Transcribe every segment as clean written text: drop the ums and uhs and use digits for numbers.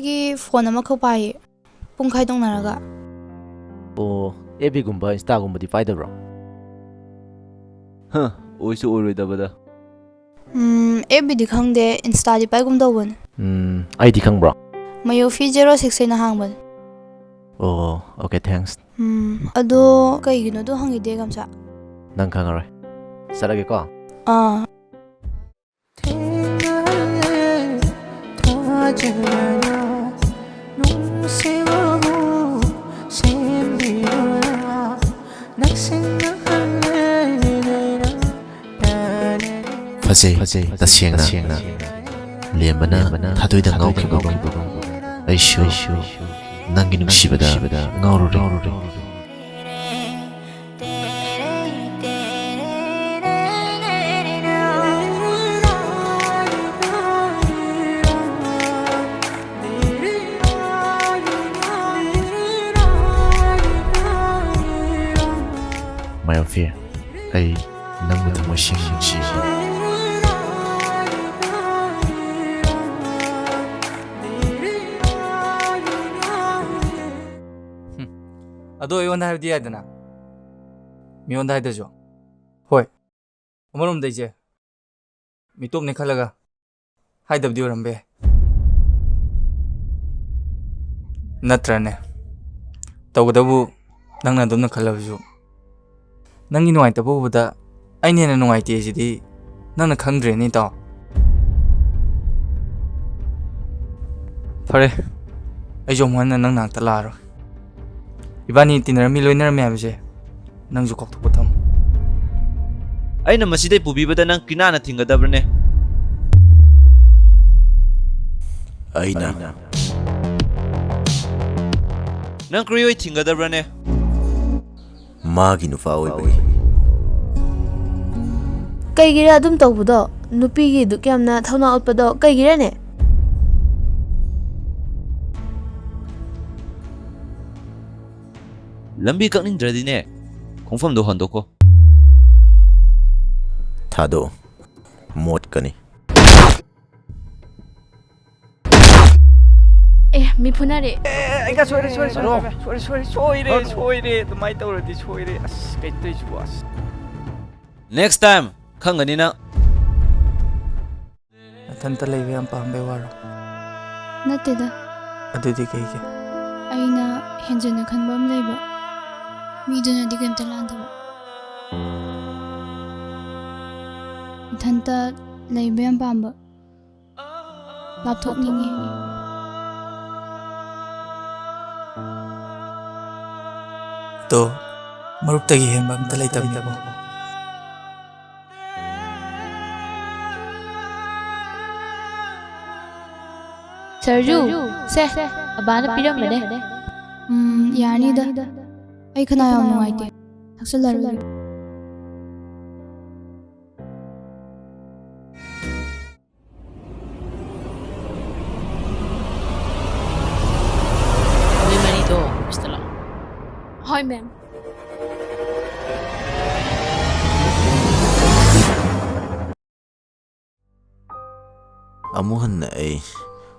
ꯑꯩꯒꯤ ꯐꯣꯟ ꯑꯃꯈꯛ ꯄꯥꯏꯌꯦ ꯄꯨꯡ ꯈꯥꯏꯗꯣꯛꯅꯔꯒ ꯑꯣ ꯑꯦꯕꯤꯒꯨꯝꯕ ꯏꯟꯁꯇꯥꯒꯨꯝꯕꯗꯤ ꯄꯥꯏꯗꯕ꯭ꯔꯣ? ꯑꯣꯏꯁꯨ ꯑꯣꯏꯔꯣꯏꯗꯕꯗ. ꯑꯦꯐꯕꯤꯗꯤ ꯈꯪꯗꯦ ꯏꯟꯁꯇꯥꯗꯤ ꯄꯥꯏꯒꯨꯝ ꯇꯧꯕꯅꯦ. ꯑꯩꯗꯤ ꯈꯪꯕ꯭ꯔꯣ? ꯃꯌꯣꯐꯤ 06 ꯍꯥꯏꯅ ꯍꯥꯡꯕꯅꯦ. ꯑꯣ ꯑꯣꯀꯦ ꯊꯦꯡꯛꯁ. ꯑꯗꯣ ꯀꯩꯒꯤꯅꯣꯗꯣ ꯍꯪꯉꯤꯗꯦ ꯒꯝꯁꯥ? ꯅꯪ ꯈꯪꯉꯔꯣꯏ. ꯆꯠꯂꯒꯦꯀꯣ. ꯐꯖꯩ ꯇꯁꯦꯡꯅ ꯂꯦꯝꯕꯅ ꯊꯥꯗꯣꯏꯗ ꯉꯥꯎꯈꯤꯕꯒꯨꯝ ꯑꯩꯁꯨ ꯅꯪꯒꯤ ꯅꯨꯡꯁꯤꯕꯗ ꯉꯥꯎꯔꯨꯔꯦ. ꯃꯥꯌꯣꯐꯤ, ꯑꯩ ꯅꯪꯕꯨ ꯊꯃꯣꯏ ꯁꯦꯡꯅ ꯅꯨꯡꯁꯤ. ꯑꯗꯣ ꯑꯩꯉꯣꯟꯗ ꯍꯥꯏꯕꯗꯤ ꯌꯥꯏꯗꯅ ꯃꯤꯉꯣꯟꯗ ꯍꯥꯏꯗ꯭ꯔꯁꯨ. ꯍꯣꯏ, ꯑꯃꯔꯣꯝꯗ ꯑꯩꯁꯦ ꯃꯤꯇꯣꯞꯅꯦ ꯈꯜꯂꯒ ꯍꯥꯏꯗꯕꯗꯤ ꯑꯣꯏꯔꯝꯕ ꯌꯥꯏ. ꯅꯠꯇ꯭ꯔꯅꯦ ꯇꯧꯒꯗꯕꯨ ꯅꯪꯅ ꯑꯗꯨꯝꯅ ꯈꯜꯂꯕꯁꯨ ꯅꯪꯒꯤ ꯅꯨꯡꯉꯥꯏꯇꯕ ꯎꯕꯗ ꯑꯩꯅ ꯍꯦꯟꯅ ꯅꯨꯡꯉꯥꯏꯇꯦ ꯁꯤꯗꯤ ꯅꯪꯅ ꯈꯪꯗ꯭ꯔꯦꯅꯦ ꯏꯇꯥꯎ. ꯐꯔꯦ, ꯑꯩꯁꯨ ꯑꯃꯨꯛ ꯍꯟꯅ ꯅꯪ ꯅꯥꯛꯇ ꯂꯥꯛꯑꯔꯣꯏ. 이반이 ꯇꯤꯟꯅꯔꯝꯃꯤ ꯂꯣꯏꯅꯔꯝꯃꯤ ꯍꯥꯏꯕꯁꯦ ꯅꯪꯁꯨ ꯀꯥꯎꯊꯣꯛꯄ ꯊꯝꯃꯨ. ꯑꯩꯅ ꯃꯁꯤꯗꯩ ꯄꯨꯕꯤꯕꯗ ꯅꯪ ꯀꯤꯅꯥꯅ ꯊꯤꯡꯒꯗꯕ꯭ꯔꯅꯦ? ꯑꯩꯅ ꯅꯪ ꯀ꯭ꯔꯤꯌꯣꯏ ꯊꯤꯡꯒꯗꯕ꯭ꯔꯅꯦ? ꯃꯥꯒꯤ ꯅꯨꯄꯥ ꯑꯣꯏꯕꯒꯤ. ꯀꯩꯒꯤꯔ ꯑꯗꯨꯝ ꯇꯧꯕꯗꯣ? ꯅꯨꯄꯤꯒꯤ ꯗꯨꯛ ꯌꯥꯝꯅ ꯊꯧꯅꯥ ꯎꯠꯄꯗꯣ ꯀꯩꯒꯤꯔꯅꯦ? ꯂꯝꯕꯤ ꯀꯛꯅꯤꯡꯗ꯭ꯔꯗꯤꯅꯦ ꯈꯣꯡꯐꯝꯗꯣ ꯍꯣꯟꯗꯣꯛꯀꯣ. ꯊꯥꯗꯣ ꯃꯣꯠꯀꯅꯤ. ꯃꯤ ꯐꯨꯅꯔꯦ. ꯑꯩꯒ ꯁꯣꯏꯔꯦ ꯑꯗꯨꯃꯥꯏꯅ ꯇꯧꯔꯗꯤ ꯁꯣꯏꯔꯦ. ꯑꯁ ꯀꯩꯇꯧꯏꯁꯤꯕꯣ? ꯑꯁ ꯅꯦꯛꯁ ꯇꯥꯏꯝ ꯈꯪꯒꯅꯤ ꯅꯪ. ꯅꯊꯟꯇ ꯂꯩꯕ ꯌꯥꯝ ꯄꯥꯝꯕꯩ ꯋꯥꯔꯣ? ꯅꯠꯇꯦꯗ, ꯑꯗꯨꯗꯤ ꯀꯩꯒꯤ? ꯑꯩꯅ ꯍꯦꯟꯖꯟꯅ ꯈꯟꯕ ꯑꯃ ꯂꯩꯕ. ꯃꯤꯗꯨꯅꯗꯤ ꯀꯩꯝꯇ ꯂꯥꯟꯗꯕ. ꯏꯊꯟꯇ ꯂꯩꯕ ꯌꯥꯝ ꯄꯥꯝꯕ. ꯂꯥꯞꯊꯣꯛꯅꯤꯡꯉꯤ. ꯇꯣ ꯃꯔꯨꯞꯇꯒꯤ ꯍꯦꯟꯕ ꯑꯝꯇ ꯂꯩꯇꯕꯅꯤꯀꯣ. ꯁꯔꯖꯨ, ꯁꯦ ꯑꯕꯥꯅ ꯄꯤꯔꯝꯕꯅꯦ. ꯌꯥꯔꯅꯤꯗ. ꯑꯩ ꯈꯅꯥꯎ ꯌꯥꯝ ꯅꯨꯡꯉꯥꯏꯇꯦ. ꯊꯛꯆꯜꯂꯔꯣꯏꯒꯦ. ꯅꯣꯏ ꯃꯔꯤꯗꯣ ꯑꯣꯐꯤꯁꯇ ꯂꯥꯛꯑꯣ. ꯍꯣꯏ ꯃꯦꯝ. ꯑꯃꯨꯛ ꯍꯟꯅ ꯑꯩ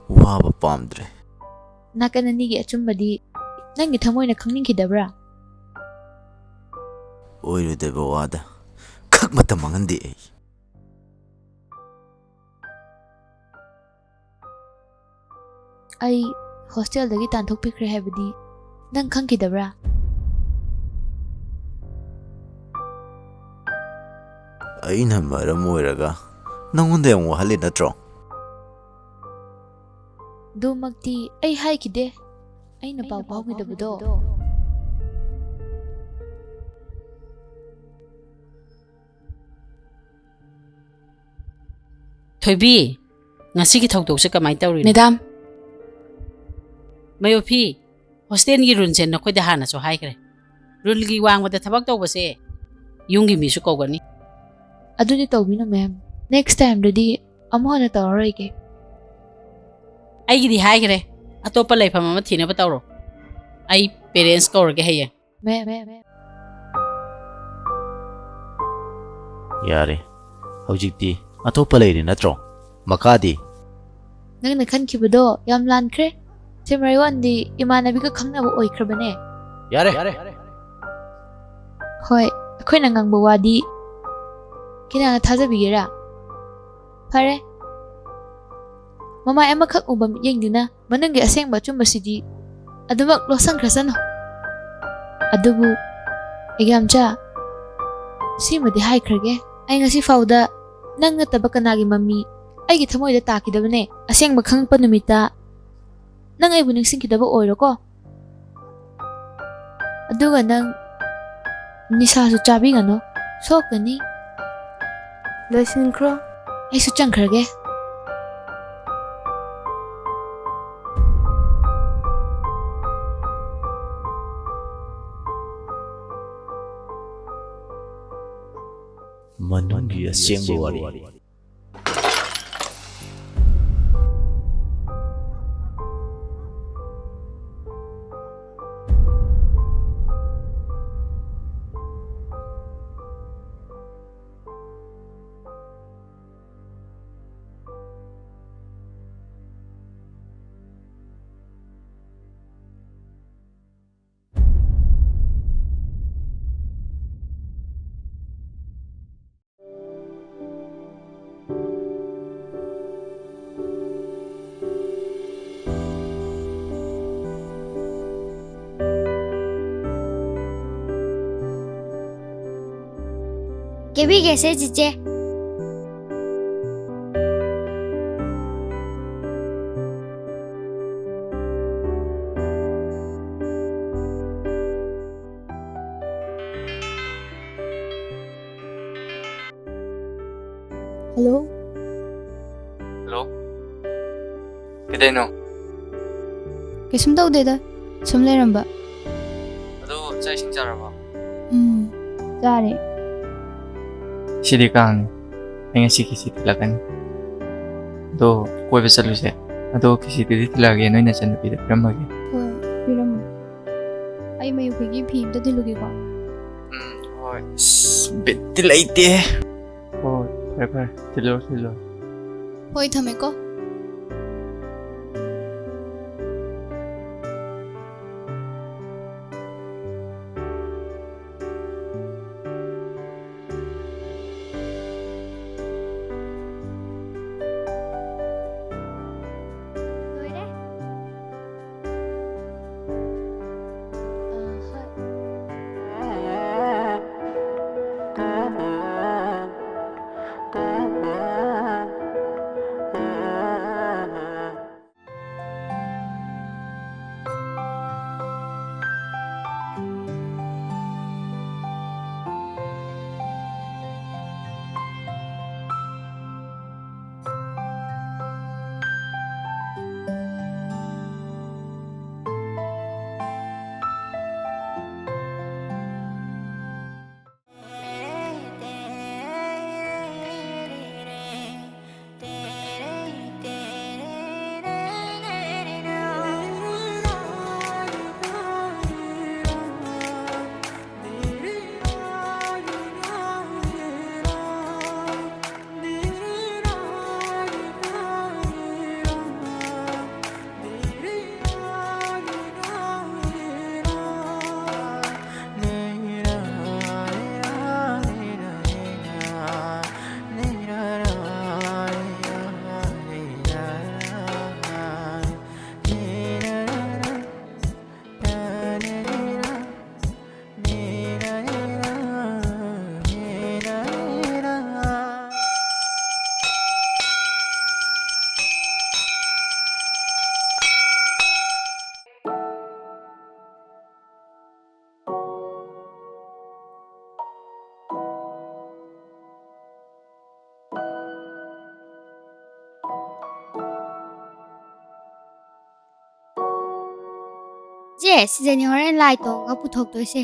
ꯋꯥꯕ ꯄꯥꯝꯗ꯭ꯔꯦ. ꯅꯥꯀꯟ ꯑꯅꯤꯒꯤ ꯑꯆꯨꯝꯕꯗꯤ ꯅꯪꯒꯤ ꯊꯃꯣꯏꯅ ꯈꯪꯅꯤꯡꯈꯤꯗꯕ꯭ꯔꯥ? ꯑꯣꯏꯔꯣꯏꯗꯕ ꯋꯥꯗ ꯈꯛ ꯃꯇꯝ ꯃꯥꯡꯍꯟꯗꯦ ꯑꯩ. ꯑꯩ ꯍꯣꯁꯇꯦꯜꯗꯒꯤ ꯇꯥꯟꯊꯣꯛꯄꯤꯈ꯭ꯔꯦ ꯍꯥꯏꯕꯗꯤ ꯅꯪ ꯈꯪꯈꯤꯗꯕ꯭ꯔꯥ? ꯑꯩꯅ ꯃꯔꯝ ꯑꯣꯏꯔꯒ ꯅꯪꯉꯣꯟꯗ ꯌꯥꯝ ꯋꯥꯍꯜꯂꯤ ꯅꯠꯇ꯭ꯔꯣ? ꯑꯗꯨꯃꯛꯇꯤ ꯑꯩ ꯍꯥꯏꯈꯤꯗꯦ. ꯑꯩꯅ ꯄꯥꯎ ꯐꯥꯎꯈꯤꯗꯕꯗꯣ. ꯊꯣꯏꯕꯤ, ꯉꯁꯤꯒꯤ ꯊꯧꯗꯣꯛꯁꯦ ꯀꯃꯥꯏꯅ ꯇꯧꯔꯤꯅꯣ? ꯃꯦꯗꯥꯝ, ꯃꯌꯣꯐꯤ, ꯍꯣꯁꯇꯦꯜꯒꯤ ꯔꯨꯜꯁꯦ ꯅꯈꯣꯏꯗ ꯍꯥꯟꯅꯁꯨ ꯍꯥꯏꯈ꯭ꯔꯦ. ꯔꯨꯜꯒꯤ ꯋꯥꯡꯃꯗ ꯊꯕꯛ ꯇꯧꯕꯁꯦ ꯌꯨꯝꯒꯤ ꯃꯤꯁꯨ ꯀꯧꯒꯅꯤ. ꯑꯗꯨꯗꯤ ꯇꯧꯕꯤꯅꯨ ꯃꯦꯝ. ꯅꯦꯛꯁ ꯇꯥꯏꯝꯗꯗꯤ ꯑꯃꯨꯛ ꯍꯟꯅ ꯇꯧꯔꯔꯣꯏꯒꯦ. ꯑꯩꯒꯤꯗꯤ ꯍꯥꯏꯈ꯭ꯔꯦ. ꯑꯇꯣꯞꯄ ꯂꯩꯐꯝ ꯑꯃ ꯊꯤꯅꯕ ꯇꯧꯔꯣ. ꯑꯩ ꯄꯦꯔꯦꯟꯁ ꯀꯧꯔꯒꯦ ꯍꯌꯦꯡ. ꯃꯦꯝ. ꯌꯥꯔꯦ, ꯍꯧꯖꯤꯛꯇꯤ ꯑꯇꯣꯞꯄ ꯂꯩꯔꯦ ꯅꯠꯇ꯭ꯔꯣ? ꯃꯈꯥꯗꯤ? ꯅꯪꯅ ꯈꯟꯈꯤꯕꯗꯣ ꯌꯥꯝ ꯂꯥꯟꯈ꯭ꯔꯦ. ꯁꯤꯃꯔꯩꯋꯥꯟꯗꯤ ꯏꯃꯥꯟꯅꯕꯤꯒ ꯈꯪꯅꯕ ꯑꯣꯏꯈ꯭ꯔꯕꯅꯦ ꯌꯥꯔꯦ ꯍꯣꯏ ꯑꯩꯈꯣꯏꯅ ꯉꯥꯡꯕ ꯋꯥꯗꯤ ꯀꯅꯥꯅ ꯊꯥꯖꯕꯤꯒꯦꯔꯥ ꯐꯔꯦ ꯃꯃꯥꯏ ꯑꯃꯈꯛ ꯎꯕ ꯃꯤꯠꯌꯦꯡꯗꯨꯅ ꯃꯅꯨꯡꯒꯤ ꯑꯁꯦꯡꯕ ꯑꯆꯨꯝꯕꯁꯤꯗꯤ ꯑꯗꯨꯃꯛ ꯂꯣꯠꯁꯟꯈ꯭ꯔꯁꯅꯨ ꯑꯗꯨꯕꯨ ꯑꯦꯛꯖꯥꯝꯆꯥ ꯁꯤꯃꯗꯤ ꯍꯥꯏꯈ꯭ꯔꯒꯦ ꯑꯩ ꯉꯁꯤ ꯐꯥꯎꯗ ꯅꯪ ꯅꯠꯇꯕ ꯀꯅꯥꯒꯤ ꯃꯃꯤ ꯑꯩꯒꯤ ꯊꯃꯣꯏꯗ ꯇꯥꯈꯤꯗꯕꯅꯦ ꯑꯁꯦꯡꯕ ꯈꯪꯉꯛꯄ ꯅꯨꯃꯤꯠꯇ ꯅꯪ ꯑꯩꯕꯨ ꯅꯤꯡꯁꯤꯡꯈꯤꯗꯕ ꯑꯣꯏꯔꯣꯀꯣ ꯑꯗꯨꯒ ꯅꯪ ꯅꯤꯁꯥꯁꯨ ꯆꯥꯕꯤꯒꯅꯨ ꯁꯣꯛꯀꯅꯤ ꯂꯣꯏꯁꯤꯟꯈ꯭ꯔꯣ ꯑꯩꯁꯨ ꯆꯪꯈ꯭ꯔꯒꯦ ꯃꯅꯨꯡꯒꯤ ꯑꯁꯦꯡꯕ ꯋꯥꯔꯤ 깨비겠어요, 진짜. ꯍꯜꯂꯣ ꯍꯜꯂꯣ ꯀꯩꯗꯩꯅꯣ ꯀꯩꯁꯨꯝ ꯇꯧꯗꯦꯗ ꯁꯨꯝ ꯂꯩꯔꯝꯕ ꯑꯗꯣ ꯆꯥꯛ ꯏꯁꯤꯡ ꯆꯥꯔꯕ ꯆꯥꯔꯦ ꯁꯤꯗꯤ ꯀꯥꯡꯅꯤ ꯑꯩ ꯉꯁꯤ ꯈꯤꯁꯤ ꯊꯤꯜꯂꯛꯀꯅꯤ ꯑꯗꯣ ꯀꯣꯏꯕ ꯆꯠꯂꯨꯁꯦ ꯑꯗꯣ ꯈꯤꯁꯤꯗꯨꯗꯤ ꯊꯤꯜꯂꯛꯑꯒꯦ ꯅꯣꯏ ꯅꯆꯟꯅꯨꯄꯤꯗ ꯄꯤꯔꯝꯃꯒꯦ ꯍꯣꯏ ꯄꯤꯔꯝꯃꯣ ꯑꯩ ꯃꯌꯨꯈꯣꯏꯒꯤ ꯐꯤ ꯑꯝꯇ ꯊꯤꯜꯂꯨꯒꯦꯀꯣ ꯍꯣꯏ ꯕꯤꯠꯇꯤ ꯂꯩꯇꯦ ꯍꯣꯏ ꯐꯔꯦ ꯐꯔꯦ ꯊꯤꯜꯂꯨꯔꯣ ꯍꯣꯏ ꯊꯝꯃꯦꯀꯣ 노래? 제 시즌이 호렌 라이트가 붙었도 있어.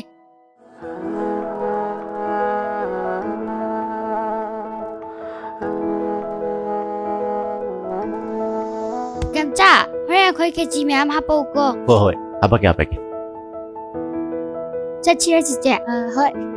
깜짝 호렌 거기 지면 한번 하보고 ꯍꯣꯏ ꯍꯣꯏ ꯍꯥꯄꯛꯀꯦ 자 치러 진짜 헐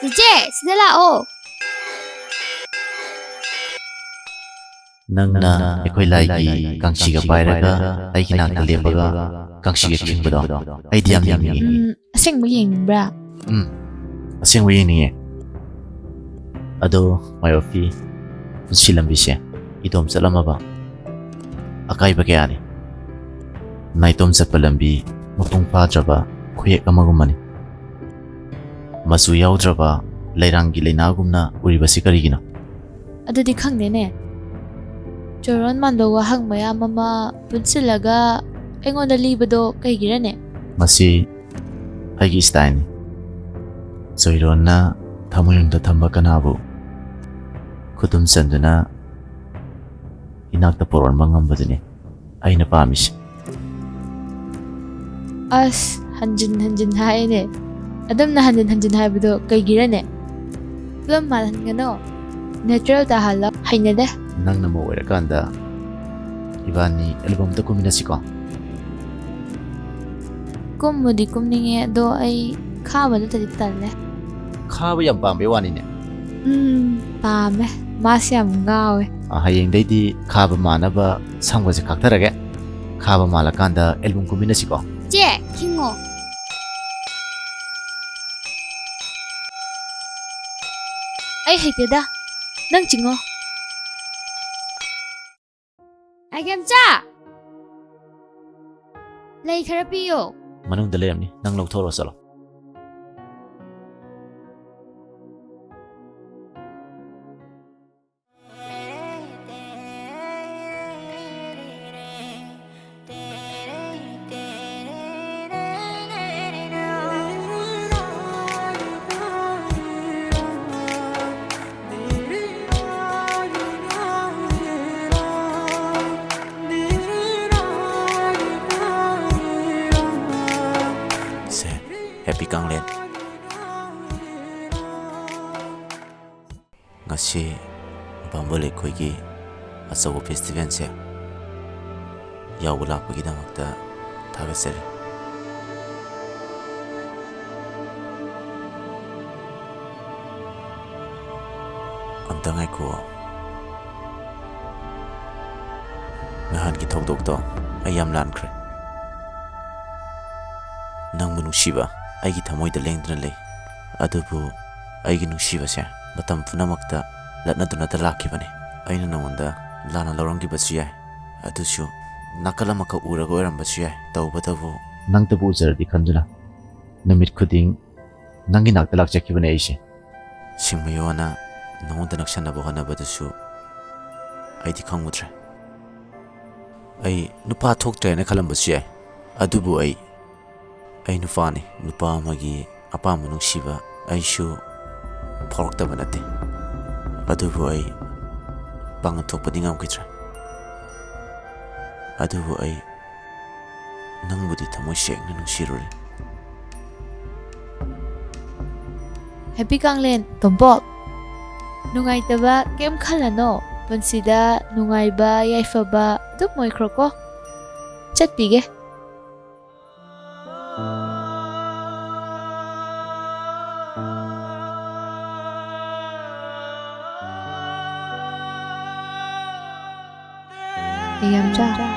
ꯆꯤꯆꯦ ꯁꯤꯗ ꯂꯥꯛꯑꯣ ꯅꯪꯅ ꯑꯩꯈꯣꯏ ꯂꯥꯏꯒꯤ ꯀꯥꯡꯁꯤꯒ ꯄꯥꯏꯔꯒ ꯑꯩꯒꯤ ꯅꯥꯛꯇ ꯂꯦꯞꯄꯒ ꯀꯥꯡꯁꯤꯒ ꯈꯤꯡꯕꯗꯣ ꯑꯩꯗꯤ ꯌꯥꯝ ꯌꯦꯡꯅꯤꯡꯉꯤ. ꯑꯁꯦꯡꯕ ꯌꯦꯡꯅꯤꯡꯕ꯭ꯔꯥ? ꯑꯁꯦꯡꯕ ꯌꯦꯡꯅꯤꯡꯉꯦ. ꯑꯗꯣ ꯃꯥꯏꯌꯣꯞꯀꯤ ꯄꯨꯟꯁꯤ ꯂꯝꯕꯤꯁꯦ ꯏꯇꯣꯝ ꯆꯠꯂꯝꯃꯕ ꯑꯀꯥꯏꯕ ꯀꯌꯥꯅꯤ. ꯅꯥꯏꯇꯣꯝ ꯆꯠꯄ ꯂꯝꯕꯤ ꯃꯄꯨꯡ ꯐꯥꯗ꯭ꯔꯕ ꯈꯨꯌꯦꯛ ꯑꯃꯒꯨꯝꯕꯅꯤ. ꯃꯆꯨ ꯌꯥꯎꯗ꯭ꯔꯕ ꯂꯩꯔꯥꯡꯒꯤ ꯂꯩꯅꯥꯒꯨꯝꯅ ꯎꯔꯤꯕꯁꯤ ꯀꯔꯤꯒꯤꯅꯣ? ꯑꯗꯨꯗꯤ ꯈꯪꯗꯦꯅꯦ. ꯆꯣꯔꯣꯟ ꯃꯥꯟꯕ ꯋꯥꯍꯪ ꯃꯌꯥꯝ ꯑꯃ ꯄꯨꯟꯁꯤꯜꯂꯒ ꯑꯩꯉꯣꯟꯗ ꯂꯤꯕꯗꯣ ꯀꯩꯒꯤꯔꯅꯦ? ꯃꯁꯤ ꯑꯩꯒꯤ ꯁ꯭ꯇꯥꯏꯜꯅꯤ. ꯆꯣꯏꯔꯣꯟꯅ ꯊꯃꯣꯏꯅꯨꯡꯗ ꯊꯝꯕ ꯀꯅꯥꯕꯨ ꯈꯨꯗꯨꯝ ꯆꯟꯗꯨꯅ ꯏꯅꯥꯛꯇ ꯄꯣꯔꯣꯟꯕ ꯉꯝꯕꯗꯨꯅꯤ ꯑꯩꯅ ꯄꯥꯝꯃꯤꯁꯤ. ꯑꯁ ꯍꯟꯖꯤꯟ ꯍꯟꯖꯤꯟ ꯍꯥꯏꯅꯦ. ꯑꯗꯨꯝꯅ ꯍꯟꯖꯤꯟ ꯍꯟꯖꯤꯟ ꯍꯥꯏꯕꯗꯣ ꯀꯩꯒꯤꯔꯅꯦ? ꯐꯤꯂꯝ ꯃꯥꯜꯍꯟꯒꯅꯣ. ꯅꯦꯆꯔꯦꯜ ꯇꯥꯍꯜꯂꯣ. ꯍꯩꯅꯗꯦ. ꯅꯪꯅ ꯑꯃ ꯑꯣꯏꯔꯀꯥꯟꯗ ꯏꯕꯥꯅꯤ ꯑꯦꯜꯕꯝꯗ ꯀꯨꯝꯃꯤꯟꯅꯁꯤꯀꯣ. ꯀꯨꯝꯕꯨꯗꯤ ꯀꯨꯝꯅꯤꯡꯉꯦ ꯑꯗꯣ ꯑꯩ ꯈꯥꯕ ꯅꯠꯇꯗꯤ ꯇꯜꯂꯦ. ꯈꯥꯕ ꯌꯥꯝ ꯄꯥꯝꯕꯩ ꯋꯥꯅꯤꯅꯦ. ꯄꯥꯝꯃꯦ. ꯃꯥꯁꯦ ꯌꯥꯝ ꯉꯥꯎꯋꯦ. ꯍꯌꯦꯡꯗꯩꯗꯤ ꯈꯥꯕ ꯃꯥꯟꯅꯕ ꯁꯪꯕꯁꯦ ꯀꯛꯊꯔꯒꯦ. ꯈꯥꯕ ꯃꯥꯜꯂꯀꯥꯟꯗ ꯑꯦꯜꯕꯝ ꯀꯨꯝꯃꯤꯟꯅꯁꯤꯀꯣ. ꯆꯦ ꯈꯤꯡꯉꯣ ꯑꯩ ꯍꯩꯇꯦꯗ. ꯅꯪ ꯆꯤꯡꯉꯣ. ꯑꯥꯏꯒꯦꯝꯆꯥ ꯂꯩ ꯈꯔ ꯄꯤꯌꯣ. ꯃꯅꯨꯡꯗ ꯂꯩꯔꯝꯅꯤ. ꯅꯪ ꯂꯧꯊꯣꯛꯑꯣ ꯆꯠꯂꯣ. Happy Kanglen. Ngasi Bambole Koigi Asawo Festival se Yawula Pagidamata Tagasel. Amtangai ko Ngahan ki thokdokto ayam lankre. Nang munushiba ꯑꯩꯒꯤ ꯊꯃꯣꯏꯗ ꯂꯦꯡꯗꯅ ꯂꯩ. ꯑꯗꯨꯕꯨ ꯑꯩꯒꯤ ꯅꯨꯡꯁꯤꯕꯁꯦ ꯃꯇꯝ ꯄꯨꯝꯅꯃꯛꯇ ꯂꯠꯅꯗꯨꯅꯇ ꯂꯥꯛꯈꯤꯕꯅꯤ. ꯑꯩꯅ ꯅꯉꯣꯟꯗ ꯂꯥꯟꯅ ꯂꯧꯔꯝꯈꯤꯕꯁꯨ ꯌꯥꯏ. ꯑꯗꯨꯁꯨ ꯅꯥꯀꯜ ꯑꯃꯈꯛ ꯎꯔꯒ ꯑꯣꯏꯔꯝꯕꯁꯨ ꯌꯥꯏ. ꯇꯧꯕꯇꯕꯨ ꯅꯪꯇꯕꯨ ꯎꯖꯔꯗꯤ ꯈꯟꯗꯨꯅ ꯅꯨꯃꯤꯠ ꯈꯨꯗꯤꯡ ꯅꯪꯒꯤ ꯅꯥꯛꯇ ꯂꯥꯛꯆꯈꯤꯕꯅꯤ ꯑꯩꯁꯦ. ꯁꯤꯡꯃꯌꯣꯅ ꯅꯉꯣꯟꯗ ꯅꯛꯁꯟꯅꯕ ꯍꯣꯠꯅꯕꯗꯨꯁꯨ ꯑꯩꯗꯤ ꯈꯪꯉꯨꯗ꯭ꯔꯦ. ꯑꯩ ꯅꯨꯄꯥ ꯊꯣꯛꯇ꯭ꯔꯦꯅ ꯈꯜꯂꯝꯕꯁꯨ ꯌꯥꯏ. ꯑꯗꯨꯕꯨ ꯑꯩ ꯅꯨꯄꯥꯅꯤ. ꯅꯨꯄꯥ ꯑꯃꯒꯤ ꯑꯄꯥꯝꯕ ꯅꯨꯡꯁꯤꯕ ꯑꯩꯁꯨ ꯐꯥꯎꯔꯛꯇꯕ ꯅꯠꯇꯦ. ꯑꯗꯨꯕꯨ ꯑꯩ ꯄꯥꯡꯒꯜ ꯊꯣꯛꯄꯗꯤ ꯉꯝꯈꯤꯗ꯭ꯔꯦ. ꯑꯗꯨꯕꯨ ꯑꯩ ꯅꯪꯕꯨꯗꯤ ꯊꯃꯣꯏ ꯁꯦꯡꯅ ꯅꯨꯡꯁꯤꯔꯨꯔꯦ. Happy Kanglen, Tompok. Nungaitaba kem khalano. Punsida nungaiba yaifaba dum moikro ko. Chatpige. Ayamcha.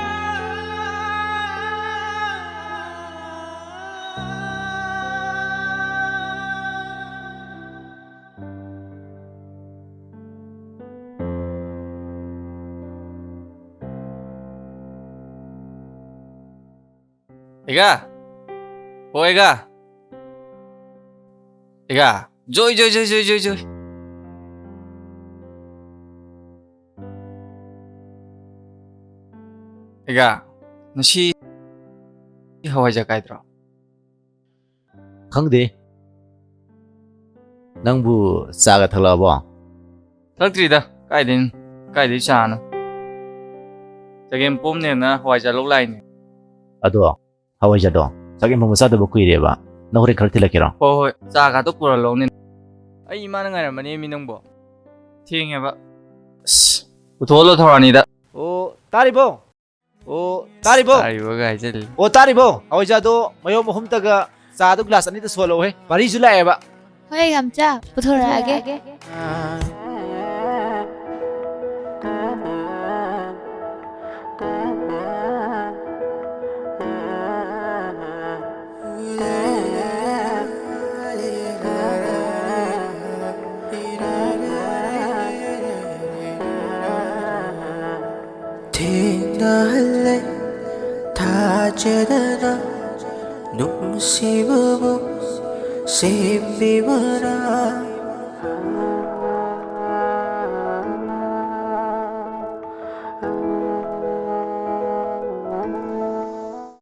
Ega, oh Ega, Ega, Joy. Ega, nasi hawai jakai tro. ꯈꯪꯗꯦ. ꯅꯪꯕꯨ ꯆꯥꯒ ꯊꯛꯂꯛꯑꯕꯣ? Thaktrida, kaidin chano. Jagem pomne na hawai jalok lai ne. ꯑꯗꯣ ꯍꯋꯥꯏꯖꯥꯗꯣ ꯆꯒꯦꯝ ꯄꯣꯝꯕ ꯆꯥꯗꯕ ꯀꯨꯏꯔꯦꯕ. ꯅꯪ ꯍꯣꯔꯦꯟ ꯈꯔ ꯊꯤꯜꯂꯛꯀꯦꯔꯣ? Hoi, chaga to pura long ne. Ai imana ngairamani mi nangbo. Thengeba. Utholo thorani da. ꯑꯣ ꯇꯥꯔꯤꯕꯣ ꯑꯣ ꯇꯥꯔꯤꯕꯣ Taribo ga haijali. ꯑꯣ ꯇꯥꯔꯤꯕꯣ ꯍꯋꯥꯏꯖꯥꯗꯣ ꯃꯌꯣꯝ ꯑꯍꯨꯝꯇꯒ ꯆꯥꯗꯣ ꯒ꯭ꯂꯥꯁ ꯑꯅꯤꯗ ꯁꯣꯜꯂꯧꯍꯦ ꯃꯔꯤꯁꯨ ꯂꯥꯛꯑꯦꯕ ꯍꯣꯏ ꯑꯩ ꯉꯝꯆꯥ ꯄꯨꯊꯣꯔꯛꯑꯒꯦ ꯊꯦꯡꯅꯍꯜꯂꯦ ꯊꯥꯖꯗꯅ ꯅꯨꯡꯁꯤꯕꯕꯨ ꯁꯦꯝꯕꯤꯕꯔꯥ